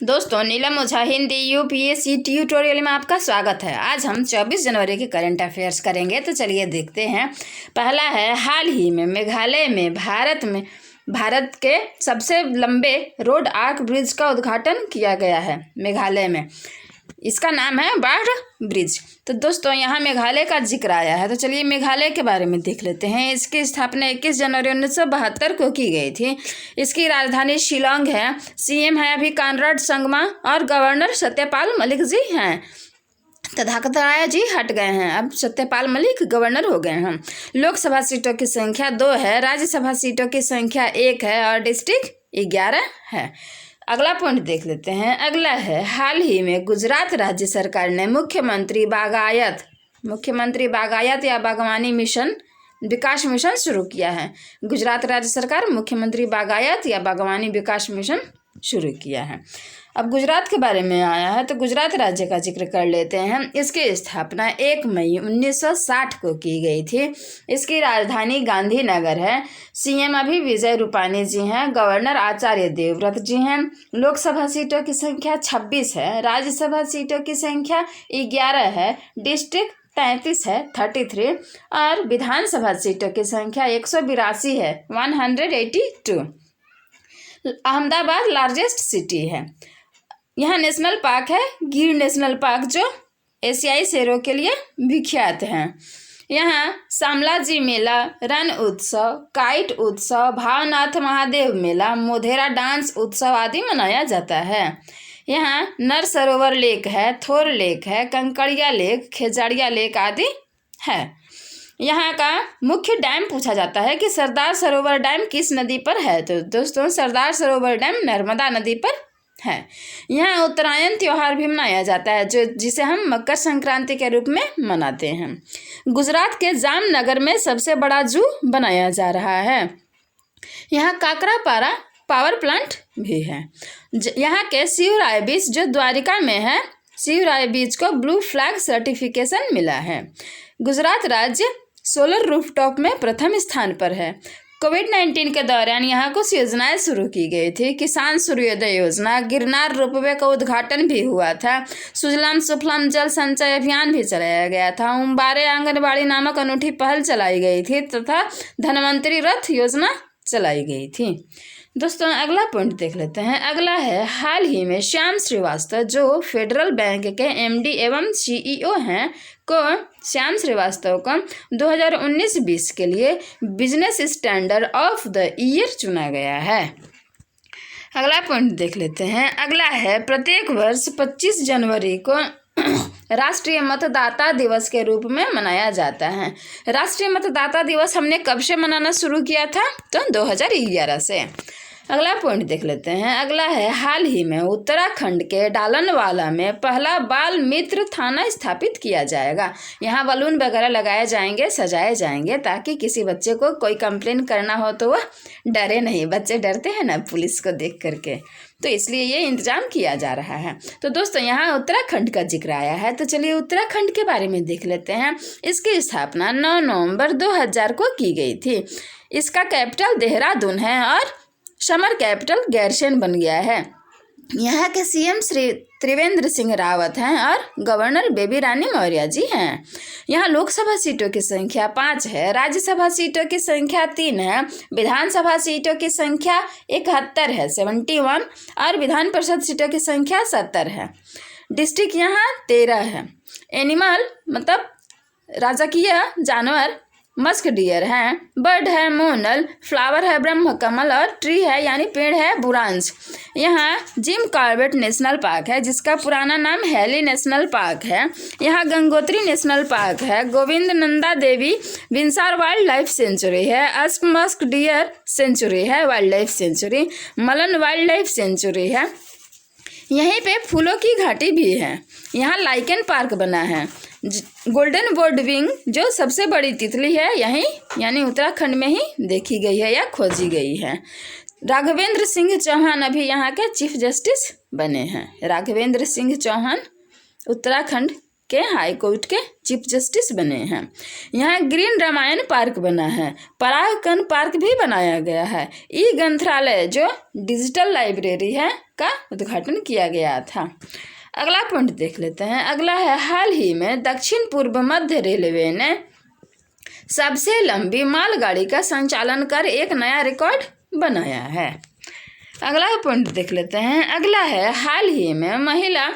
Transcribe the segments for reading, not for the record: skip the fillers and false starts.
दोस्तों, नीलम ओझा Hindi UPSC tutorial में आपका स्वागत है। आज हम 24 जनवरी के करंट अफेयर्स करेंगे, तो चलिए देखते हैं। पहला है, हाल ही में मेघालय में भारत के सबसे लंबे रोड आर्क ब्रिज का उद्घाटन किया गया है। मेघालय में इसका नाम है बाढ़ ब्रिज। तो दोस्तों, यहाँ मेघालय का जिक्र आया है, तो चलिए मेघालय के बारे में देख लेते हैं। इसकी स्थापना 21 जनवरी 1972 को की गई थी। इसकी राजधानी शिलोंग है। सीएम है अभी कॉनराड संगमा और गवर्नर सत्यपाल मलिक जी हैं। तथागत राय जी हट गए हैं, अब सत्यपाल मलिक गवर्नर हो गए हैं। लोकसभा सीटों की संख्या 2 है, राज्यसभा सीटों की संख्या 1 है और डिस्ट्रिक्ट 11 है। अगला पॉइंट देख लेते हैं। अगला है, हाल ही में गुजरात राज्य सरकार ने मुख्यमंत्री बागायत या बागवानी मिशन विकास मिशन शुरू किया है। गुजरात राज्य सरकार मुख्यमंत्री बागायत या बागवानी विकास मिशन शुरू किया है। अब गुजरात के बारे में आया है, तो गुजरात राज्य का जिक्र कर लेते हैं। इसकी स्थापना 1 मई 1960 को की गई थी। इसकी राजधानी गांधीनगर है। सीएम अभी विजय रूपानी जी हैं, गवर्नर आचार्य देवव्रत जी हैं। लोकसभा सीटों की संख्या 26 है, राज्यसभा सीटों की संख्या 11 है, डिस्ट्रिक्ट 33 है 33 और विधानसभा सीटों की संख्या 182 है 182। अहमदाबाद लार्जेस्ट सिटी है। यहाँ नेशनल पार्क है, गिर नेशनल पार्क, जो एशियाई शेरों के लिए विख्यात हैं। यहाँ शामलाजी मेला, रण उत्सव, काइट उत्सव, भावनाथ महादेव मेला, मोधेरा डांस उत्सव आदि मनाया जाता है। यहाँ नर सरोवर लेक है, थोर लेक है, कंकड़िया लेक, खेजाड़िया लेक आदि है। यहाँ का मुख्य डैम पूछा जाता है कि सरदार सरोवर डैम किस नदी पर है, तो दोस्तों सरदार सरोवर डैम नर्मदा नदी पर है। यहाँ उत्तरायण त्यौहार भी मनाया जाता है, जिसे हम मकर संक्रांति के रूप में मनाते हैं। गुजरात के जामनगर में सबसे बड़ा जू बनाया जा रहा है। यहाँ काकरापारा पावर प्लांट भी है। यहाँ के शिवराय बीच जो द्वारिका में है, शिवराय बीच को ब्लू फ्लैग सर्टिफिकेशन मिला है। गुजरात राज्य सोलर रूफटॉप में प्रथम स्थान पर है। कोविड-19 के दौरान यहाँ कुछ योजनाएं शुरू की गई थी। किसान सूर्योदय योजना, गिरनार रोपवे का उद्घाटन भी हुआ था। सुजलाम सुफलाम जल संचय अभियान भी चलाया गया था। उम्बारे आंगनबाड़ी नामक अनूठी पहल चलाई गई थी तथा धनवंतरी रथ योजना चलाई गई थी। दोस्तों, अगला पॉइंट देख लेते हैं। अगला है, हाल ही में श्याम श्रीवास्तव जो फेडरल बैंक के एमडी एवं सीईओ हैं श्याम श्रीवास्तव को 2019-20 के लिए business standard of the year चुना गया है। अगला पॉइंट देख लेते हैं। अगला है, प्रत्येक वर्ष 25 जनवरी को राष्ट्रीय मतदाता दिवस के रूप में मनाया जाता है। राष्ट्रीय मतदाता दिवस हमने कब से मनाना शुरू किया था, तो 2011 से। अगला पॉइंट देख लेते हैं। अगला है, हाल ही में उत्तराखंड के डालनवाला में पहला बाल मित्र थाना स्थापित किया जाएगा। यहाँ बलून वगैरह लगाए जाएंगे, सजाए जाएंगे, ताकि किसी बच्चे को कोई कंप्लेन करना हो तो वह डरे नहीं। बच्चे डरते हैं ना पुलिस को देख करके, तो इसलिए ये इंतजाम किया जा रहा है। तो दोस्तों, यहाँ उत्तराखंड का जिक्र आया है, तो चलिए उत्तराखंड के बारे में देख लेते हैं। इसकी स्थापना 9 नवंबर 2000 को की गई थी। इसका कैपिटल देहरादून है और समर कैपिटल गैरसैंण बन गया है। यहाँ के सीएम श्री त्रिवेंद्र सिंह रावत हैं और गवर्नर बेबी रानी मौर्य जी हैं। यहाँ लोकसभा सीटों की संख्या 5 है, राज्यसभा सीटों की संख्या 3 है, विधानसभा सीटों की संख्या 71 है 71 और विधान परिषद सीटों की संख्या 70 है। डिस्ट्रिक्ट यहाँ 13 है। एनिमल मतलब राजकीय जानवर मस्क डियर है, बर्ड है मोनल, फ्लावर है ब्रह्म कमल और ट्री है यानी पेड़ है बुरांश। यहाँ जिम कॉर्बेट नेशनल पार्क है, जिसका पुराना नाम हैली नेशनल पार्क है। यहाँ गंगोत्री नेशनल पार्क है, Govind Nanda Devi विंसार wild life sanctuary है, अस्क मस्क डियर सेंचुरी है wild life sanctuary, Malan wild life sanctuary है। यहीं पे फूलों की घाटी भी है। यहाँ लाइकेन पार्क बना है। गोल्डन बोर्ड विंग जो सबसे बड़ी तितली है, यहीं यानी उत्तराखंड में ही देखी गई है या खोजी गई है। राघवेंद्र सिंह चौहान अभी यहाँ के चीफ जस्टिस बने हैं। राघवेंद्र सिंह चौहान उत्तराखंड के हाई कोर्ट के चीफ जस्टिस बने हैं। यहाँ ग्रीन रामायण पार्क बना है, परागकण पार्क भी बनाया गया है। ई ग्रंथालय जो डिजिटल लाइब्रेरी है का उद्घाटन किया गया था। अगला पॉइंट देख लेते हैं। अगला है, हाल ही में दक्षिण पूर्व मध्य रेलवे ने सबसे लंबी मालगाड़ी का संचालन कर एक नया रिकॉर्ड बनाया है। अगला पॉइंट देख लेते हैं। अगला है, हाल ही में महिला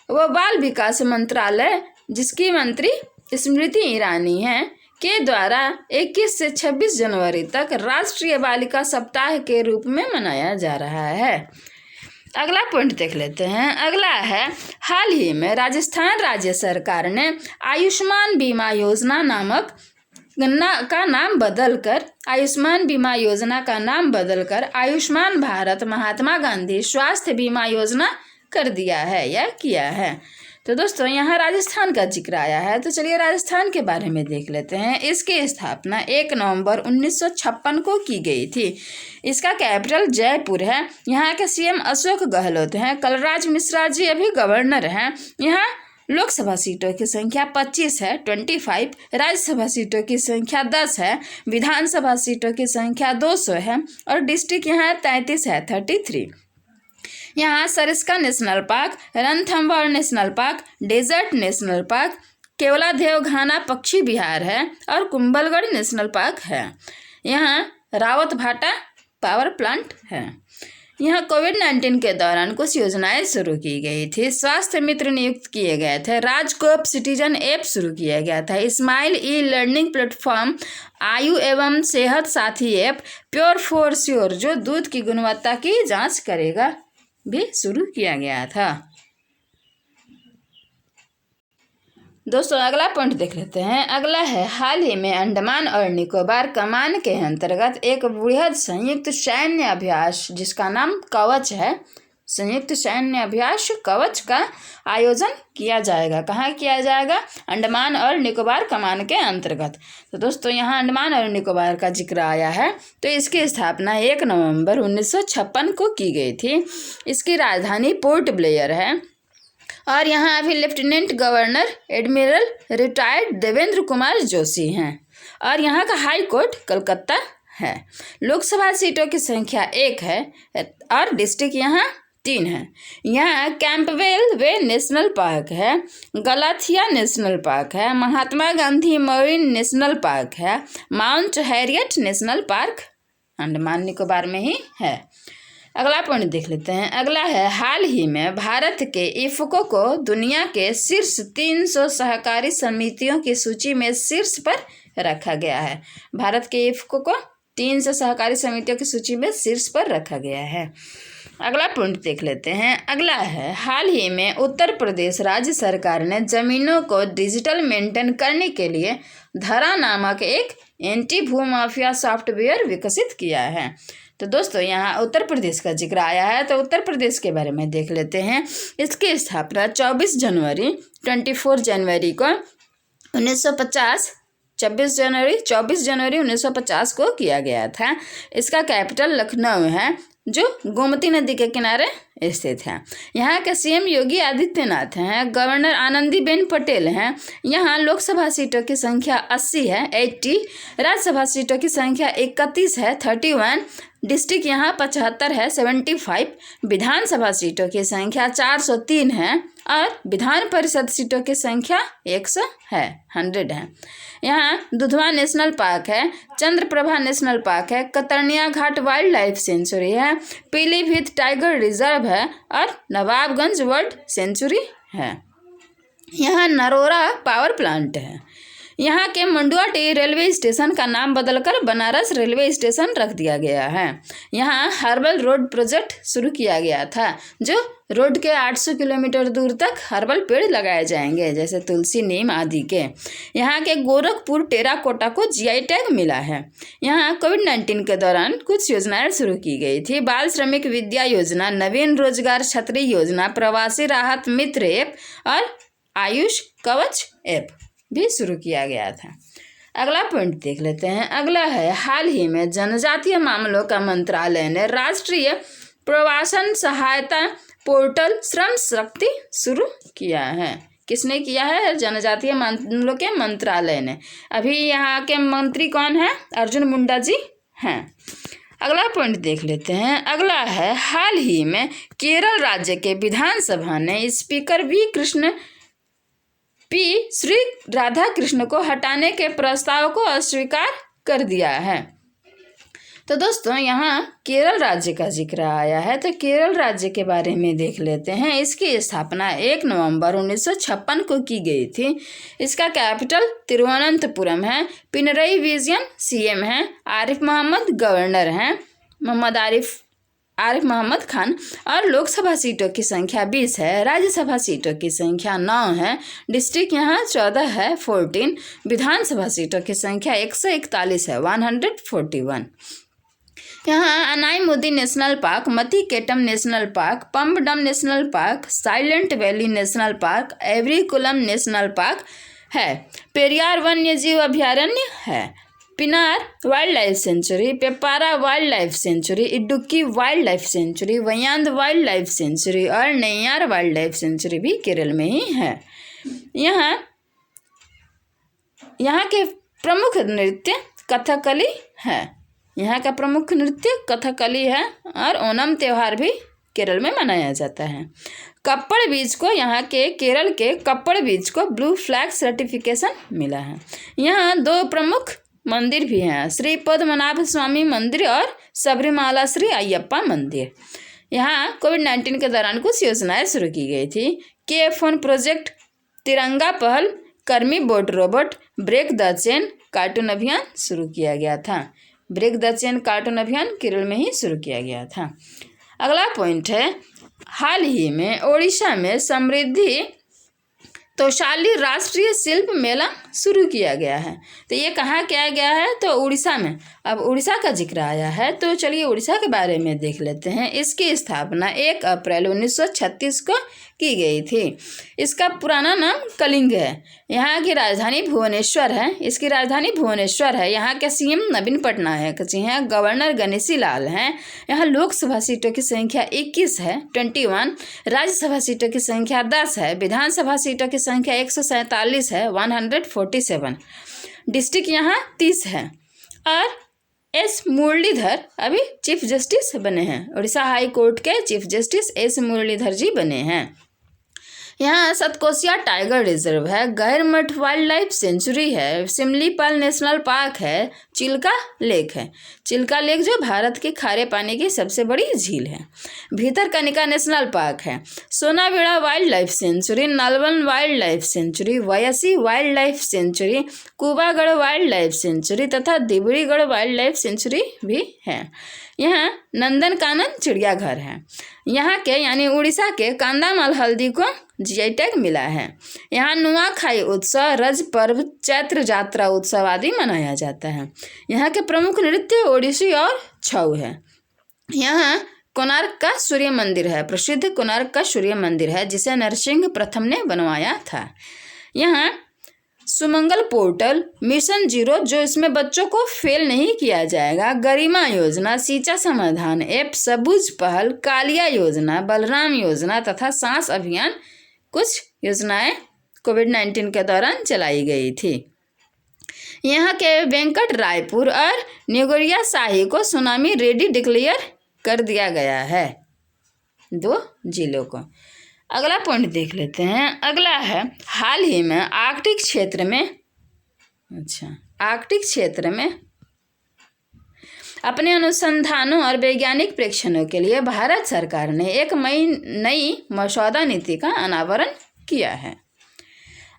व बाल विकास मंत्रालय, जिसकी मंत्री स्मृति ईरानी हैं, के द्वारा 21 से 26 जनवरी तक राष्ट्रीय बालिका सप्ताह के रूप में मनाया जा रहा है। अगला पॉइंट देख लेते हैं। अगला है, हाल ही में राजस्थान राज्य सरकार ने आयुष्मान बीमा योजना का नाम बदलकर आयुष्मान भारत महात्मा गांधी स्वास्थ्य बीमा योजना कर दिया है या किया है। तो दोस्तों यहाँ राजस्थान का जिक्र आया है, तो चलिए राजस्थान के बारे में देख लेते हैं। इसकी स्थापना 1 नवंबर 1956 को की गई थी। इसका कैपिटल जयपुर है। यहाँ के सीएम अशोक गहलोत हैं। कलराज मिश्रा जी अभी गवर्नर हैं। यहाँ लोकसभा सीटों की संख्या 25 है, 25। राज्यसभा सीटों की संख्या 10 है। विधानसभा सीटों की संख्या 200 है और डिस्ट्रिक्ट यहाँ 33 है, 33। यहाँ Sariska national park, Ranthambore national park, desert national park, Keoladeo Ghana पक्षी विहार है और कुंभलगढ़ नेशनल पार्क है। यहाँ रावत भाटा पावर प्लांट है। यहाँ कोविड-19 के दौरान कुछ योजनाएं शुरू की गई थी। स्वास्थ्य मित्र नियुक्त किए गए थे। राजकोप सिटीजन ऐप शुरू किया गया था। इस्माइल ई लर्निंग प्लेटफॉर्म, आयु एवं सेहत साथी ऐप, प्योर फॉर श्योर जो दूध की गुणवत्ता की जांच करेगा भी शुरू किया गया था। दोस्तों अगला पॉइंट देख लेते हैं। अगला है, हाल ही में अंडमान और निकोबार कमान के अंतर्गत एक बृहद संयुक्त सैन्य अभ्यास जिसका नाम कवच है, संयुक्त सैन्य अभ्यास कवच का आयोजन किया जाएगा। कहाँ किया जाएगा? अंडमान और निकोबार कमान के अंतर्गत। तो दोस्तों यहाँ अंडमान और निकोबार का जिक्र आया है, तो इसकी स्थापना 1 नवंबर 1956 को की गई थी। इसकी राजधानी पोर्ट ब्लेयर है और यहाँ अभी lieutenant governor admiral retired Devendra Kumar Joshi हैं और यहाँ का हाई कोर्ट कलकत्ता है। लोकसभा सीटों की संख्या 1 है और डिस्ट्रिक्ट यहाँ 3 है। यहाँ कैंपबेल वे नेशनल पार्क है, गलाथिया नेशनल पार्क है, Mahatma Gandhi marine national park है, mount Harriet national park Andaman Nicobar में ही है। अगला पॉइंट देख लेते हैं। अगला है, हाल ही में भारत के इफ़को को दुनिया के शीर्ष 300 सहकारी समितियों की सूची में शीर्ष पर रखा गया है। भारत के इफ़को को 300 सहकारी समितियों की सूची में शीर्ष पर रखा गया है। अगला पॉइंट देख लेते हैं। अगला है, हाल ही में उत्तर प्रदेश राज्य सरकार ने जमीनों को डिजिटल मेंटेन करने के लिए धरा नामक एक एंटी भूमाफिया सॉफ्टवेयर विकसित किया है। तो दोस्तों यहाँ उत्तर प्रदेश का जिक्र आया है, तो उत्तर प्रदेश के बारे में देख लेते हैं। इसकी स्थापना 24 जनवरी 1950 को किया गया था। इसका कैपिटल लखनऊ है जो गोमती नदी के किनारे स्थित है। यहाँ के सीएम योगी आदित्यनाथ हैं। गवर्नर आनंदीबेन पटेल हैं। यहाँ लोकसभा सीटों की संख्या 80 है, 80। राज्यसभा सीटों की संख्या 31 है, 31। डिस्ट्रिक्ट यहाँ 75 है, 75। विधानसभा सीटों की संख्या 403 है और विधान परिषद सीटों की संख्या 100 है, 100 है। यहाँ दुधवा नेशनल पार्क है, चंद्रप्रभा नेशनल पार्क है, कतरनिया घाट वाइल्ड लाइफ सेंचुरी है, पीलीभीत टाइगर रिजर्व है और नवाबगंज वर्ल्ड सेंचुरी है। यहाँ नरोरा पावर प्लांट है। यहाँ के मंडुआटी रेलवे स्टेशन का नाम बदलकर बनारस रेलवे स्टेशन रख दिया गया है। यहाँ हर्बल रोड प्रोजेक्ट शुरू किया गया था, जो रोड के 800 किलोमीटर दूर तक हर्बल पेड़ लगाए जाएंगे, जैसे तुलसी, नीम आदि के। यहाँ के गोरखपुर टेराकोटा को जीआई टैग मिला है। यहाँ कोविड-19 के दौरान कुछ योजनाएं शुरू की गई थी। बाल श्रमिक विद्या योजना, नवीन रोजगार छतरी योजना, प्रवासी राहत मित्र ऐप और आयुष कवच ऐप भी शुरू किया गया था। अगला पॉइंट देख लेते हैं। अगला है, हाल ही में जनजातीय मामलों का मंत्रालय ने राष्ट्रीय प्रवासन सहायता पोर्टल श्रम शक्ति शुरू किया है। किसने किया है? जनजातीय मामलों के मंत्रालय ने। अभी यहाँ के मंत्री कौन है? अर्जुन मुंडा जी हैं। अगला पॉइंट देख लेते हैं। अगला है, हाल ही में केरल राज्य के विधानसभा ने स्पीकर श्री राधा कृष्ण को हटाने के प्रस्ताव को अस्वीकार कर दिया है। तो दोस्तों यहाँ केरल राज्य का जिक्र आया है, तो केरल राज्य के बारे में देख लेते हैं। इसकी स्थापना 1 नवंबर 1956 को की गई थी। इसका कैपिटल तिरुवनंतपुरम है। पिनरई विजयन सीएम हैं। आरिफ मोहम्मद गवर्नर हैं। मोहम्मद आरिफ मोहम्मद खान। और लोकसभा सीटों की संख्या 20 है। राज्यसभा सीटों की संख्या 9 है। डिस्ट्रिक्ट यहाँ 14 है, 14। विधानसभा सीटों की संख्या 141 है, 141। यहाँ Anamudi national park, Mathikettan national park, Pambadum national park, silent valley national park, Eravikulam national park है। पेरियार वन्य जीव अभयारण्य है। पिनार wildlife sanctuary, Peppara wildlife sanctuary, Idukki wildlife sanctuary, Wayanad wildlife sanctuary और नेय्यार वाइल्ड लाइफ सेंचुरी भी केरल में ही है। यहाँ के प्रमुख नृत्य कथकली है। यहाँ का प्रमुख नृत्य कथकली है। और ओणम त्यौहार भी केरल में मनाया जाता है। कप्पड़ बीच को, यहाँ के केरल के कप्पड़ बीच को ब्लू फ्लैग सर्टिफिकेशन मिला है। यहाँ 2 प्रमुख मंदिर भी हैं, श्री पद्मनाभ स्वामी मंदिर और सबरीमाला श्री अय्यप्पा मंदिर। यहाँ कोविड-19 के दौरान कुछ योजनाएं शुरू की गई थी। KF1 प्रोजेक्ट, तिरंगा पहल, कर्मी bot robot, break the chain cartoon अभियान शुरू किया गया था। ब्रेक द चेन कार्टून अभियान केरल में ही शुरू किया गया था। अगला पॉइंट है, हाल ही में ओडिशा में समृद्धि तोशाली राष्ट्रीय शिल्प मेला शुरू किया गया है। तो ये कहाँ किया गया है? तो उड़ीसा में। अब उड़ीसा का जिक्र आया है, तो चलिए उड़ीसा के बारे में देख लेते हैं। इसकी स्थापना 1 अप्रैल 1936 को की गई थी। इसका पुराना नाम कलिंग है। यहाँ की राजधानी भुवनेश्वर है। इसकी राजधानी भुवनेश्वर है। यहाँ के सीएम नवीन पटनायक जी हैं। गवर्नर गणेशी लाल हैं। यहाँ लोकसभा सीटों की संख्या 21 है, 21। राज्यसभा सीटों की संख्या 10 है। विधानसभा सीटों की संख्या 147 है, 147। डिस्ट्रिक्ट यहाँ 30 है। और एस मुरलीधर अभी चीफ जस्टिस बने हैं। उड़ीसा हाई कोर्ट के चीफ जस्टिस एस मुरलीधर जी बने हैं। यहाँ सतकोसिया टाइगर रिजर्व है। गैरमठ वाइल्ड लाइफ सेंचुरी है। सिमलीपाल नेशनल पार्क है। चिल्का लेक है। चिल्का लेक जो भारत के खारे पानी की सबसे बड़ी झील है। भीतरकनिका नेशनल पार्क है। Sunabeda wildlife sanctuary, Nalban wildlife sanctuary, वयसी वाइल्ड लाइफ सेंचुरी, कुबागढ़ वाइल्ड लाइफ सेंचुरी तथा दिब्रूगढ़ वाइल्ड लाइफ सेंचुरी भी है। यहाँ नंदनकानन चिड़ियाघर है। यहाँ के यानी उड़ीसा के कांदामाल हल्दी को GI टैग मिला है। यहाँ नुआखाई उत्सव, रज पर्व, चैत्र जात्रा उत्सव आदि मनाया जाता है। यहाँ के प्रमुख नृत्य ओडिसी और छऊ है। यहाँ कोणार्क का सूर्य मंदिर है। प्रसिद्ध कोणार्क का सूर्य मंदिर है, जिसे नरसिंह प्रथम ने बनवाया था। यहाँ सुमंगल पोर्टल, मिशन 0 जो इसमें बच्चों को फेल नहीं किया जाएगा, गरिमा योजना, सिंचा समाधान ऐप, सबुज पहल, कालिया योजना, बलराम योजना तथा सांस अभियान कुछ योजनाएं कोविड-19 के दौरान चलाई गई थी। यहाँ के वेंकट रायपुर और निगोरिया शाही को सुनामी रेडी डिक्लेयर कर दिया गया है, 2 जिलों को। अगला पॉइंट देख लेते हैं। अगला है, हाल ही में आर्कटिक क्षेत्र में अपने अनुसंधानों और वैज्ञानिक प्रेक्षणों के लिए भारत सरकार ने एक नई मसौदा नीति का अनावरण किया है।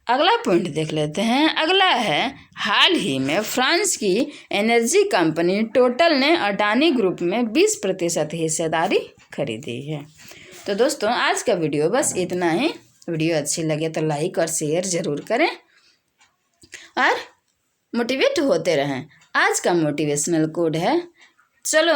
अगला पॉइंट देख लेते हैं। अगला है, हाल ही में फ्रांस की एनर्जी कंपनी टोटल ने अडानी ग्रुप में 20% हिस्सेदारी खरीदी है। तो दोस्तों आज का वीडियो बस इतना ही। वीडियो अच्छी लगे तो लाइक और शेयर ज़रूर करें और मोटिवेट होते रहें। आज का मोटिवेशनल कोड है, चलो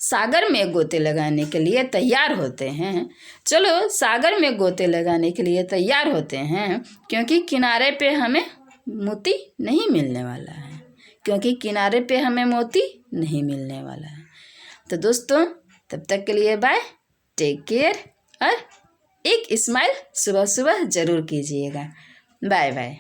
सागर में गोते लगाने के लिए तैयार होते हैं। चलो सागर में गोते लगाने के लिए तैयार होते हैं, क्योंकि किनारे पे हमें मोती नहीं मिलने वाला है। तो दोस्तों तब तक के लिए बाय, टेक केयर और एक स्माइल सुबह सुबह ज़रूर कीजिएगा। Bye bye.